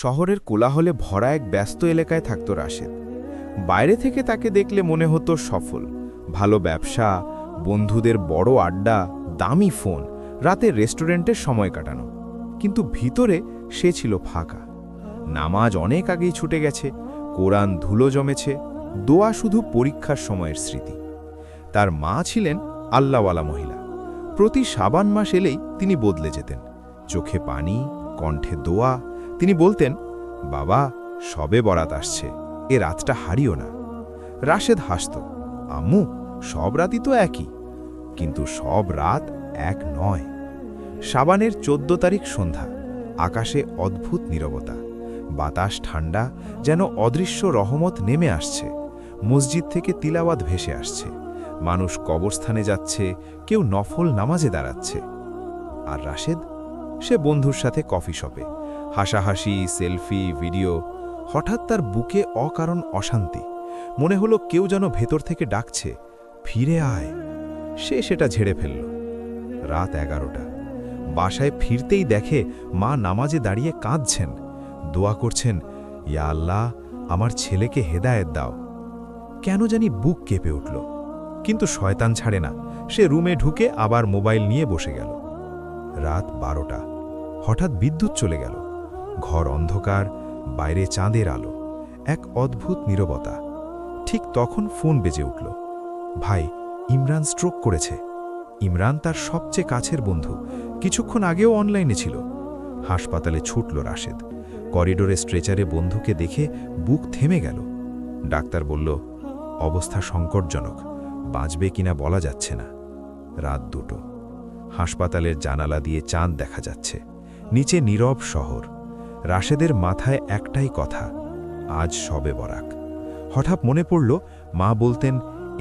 শহরের কোলাহলে ভরা এক ব্যস্ত এলাকায় থাকত রাশেদ। বাইরে থেকে তাকে দেখলে মনে হতো সফল, ভালো ব্যবসা, বন্ধুদের বড় আড্ডা, দামি ফোন, রাতে রেস্টুরেন্টের সময় কাটানো। কিন্তু ভিতরে সে ছিল ফাঁকা। নামাজ অনেক আগেই ছুটে গেছে, কোরআন ধুলো জমেছে, দোয়া শুধু পরীক্ষার সময়ের স্মৃতি। তার মা ছিলেন আল্লাহওয়ালা মহিলা। প্রতি শাবান মাস এলেই তিনি বদলে যেতেন, চোখে পানি, কণ্ঠে দোয়া। তিনি বলতেন, বাবা, সবে বরাত আসছে, এ রাতটা হারিও না। রাশেদ হাসত, আম্মু, সব রাতই তো একই। কিন্তু সব রাত এক নয়। শাবানের 14 তারিখ সন্ধ্যা, আকাশে অদ্ভুত নীরবতা, বাতাস ঠান্ডা, যেন অদৃশ্য রহমত নেমে আসছে। মসজিদ থেকে তিলাওয়াত ভেসে আসছে, মানুষ কবরস্থানে যাচ্ছে, কেউ নফল নামাজে দাঁড়াচ্ছে। আর রাশেদ, সে বন্ধুর সাথে কফি শপে, হাসাহাসি, সেলফি, ভিডিও। হঠাৎ তার বুকে অকারণ অশান্তি। মনে হলো কেউ যেন ভেতর থেকে ডাকছে, ফিরে আয়। সে সেটা ঝেড়ে ফেলল। রাত 11টা। বাসায় ফিরতেই দেখে মা নামাজে দাঁড়িয়ে কাঁদছেন, দোয়া করছেন, ইয়া আল্লাহ, আমার ছেলেকে হেদায়েত দাও। কেন জানি বুক কেঁপে উঠল। কিন্তু শয়তান ছাড়ে না। সে রুমে ঢুকে আবার মোবাইল নিয়ে বসে গেল। রাত 12টা। হঠাৎ বিদ্যুৎ চলে গেল। ঘর অন্ধকার, বাইরে চাঁদের আলো, এক অদ্ভুত নীরবতা। ঠিক তখন ফোন বেজে উঠল। ভাই, ইমরান স্ট্রোক করেছে। ইমরান তার সবচেয়ে কাছের বন্ধু, কিছুক্ষণ আগেও অনলাইনে ছিল। হাসপাতালে ছুটল রাশেদ। করিডোরে স্ট্রেচারে বন্ধুকে দেখে বুক থেমে গেল। ডাক্তার বলল, অবস্থা সংকটজনক, বাঁচবে কিনা বলা যাচ্ছে না। রাত 2টো। হাসপাতালের জানালা দিয়ে চাঁদ দেখা যাচ্ছে, নিচে নীরব শহর। রাশেদের মাথায় একটাই কথা, আজ শবে বরাক। হঠাৎ মনে পড়ল, মা বলতেন,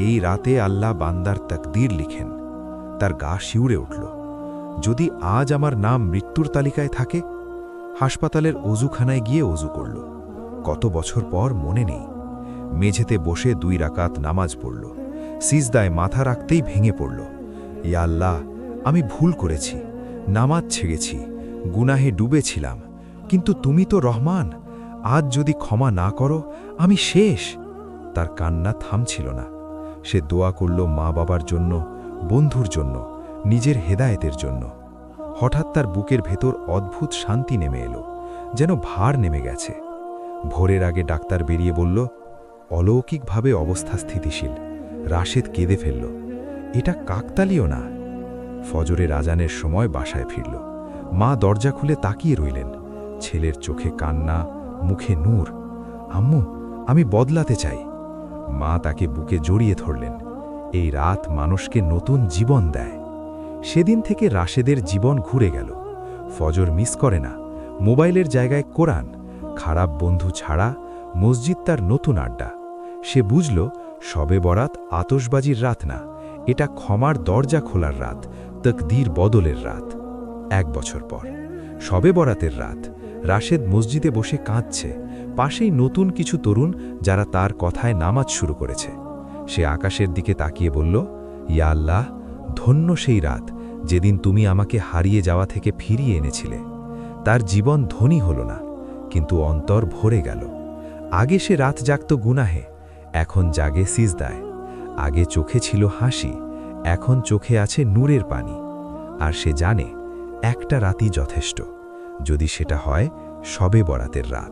এই রাতে আল্লাহ বান্দার তাকদীর লিখেন। তার গা শিউরে উঠল। যদি আজ আমার নাম মৃত্যুর তালিকায় থাকে? হাসপাতালের অজুখানায় গিয়ে অজু করল। কত বছর পর মনে নেই। মেঝেতে বসে 2 রাকাত নামাজ পড়ল। সিজদায় মাথা রাখতেই ভেঙে পড়ল, ইয়া আল্লাহ, আমি ভুল করেছি, নামাজ ছেড়েছি, গুনাহে ডুবেছিলাম, কিন্তু তুমি তো রহমান, আজ যদি ক্ষমা না করো আমি শেষ। তার কান্না থামছিল না। সে দোয়া করল মা বাবার জন্য, বন্ধুর জন্য, নিজের হেদায়েতের জন্য। হঠাৎ তার বুকের ভেতর অদ্ভুত শান্তি নেমে এলো, যেন ভার নেমে গেছে। ভোরের আগে ডাক্তার বেরিয়ে বলল, অলৌকিকভাবে অবস্থা স্থিতিশীল। রাশেদ কেঁদে ফেলল, এটা কাকতালীয় না। ফজরের আজানের সময় বাসায় ফিরল। মা দরজা খুলে তাকিয়ে রইলেন, ছেলের চোখে কান্না, মুখে নূর। আম্মু, আমি বদলাতে চাই। মা তাকে বুকে জড়িয়ে ধরলেন। এই রাত মানুষকে নতুন জীবন দেয়। সেদিন থেকে রাশেদের জীবন ঘুরে গেল। ফজর মিস করে না, মোবাইলের জায়গায় কোরআন, খারাপ বন্ধু ছাড়া মসজিদ তার নতুন আড্ডা। সে বুঝল, শবে বরাত আতশবাজির রাত না, এটা ক্ষমার দরজা খোলার রাত, তাকদীর বদলের রাত। 1 বছর পর শবে বরাতের রাত, রাশেদ মসজিদে বসে কাঁদছে। পাশেই নতুন কিছু তরুণ, যারা তার কথায় নামাজ শুরু করেছে। সে আকাশের দিকে তাকিয়ে বলল, ইয়া আল্লাহ, ধন্য সেই রাত যেদিন তুমি আমাকে হারিয়ে যাওয়া থেকে ফিরিয়ে এনেছিলে। তার জীবন ধনী হল না, কিন্তু অন্তর ভরে গেল। আগে সে রাত জাগত গুনাহে, এখন জাগে সিজদায়। আগে চোখে ছিল হাসি, এখন চোখে আছে নূরের পানি। আর সে জানে, একটা রাতই যথেষ্ট, যদি সেটা হয় শবে বরাতের রাত।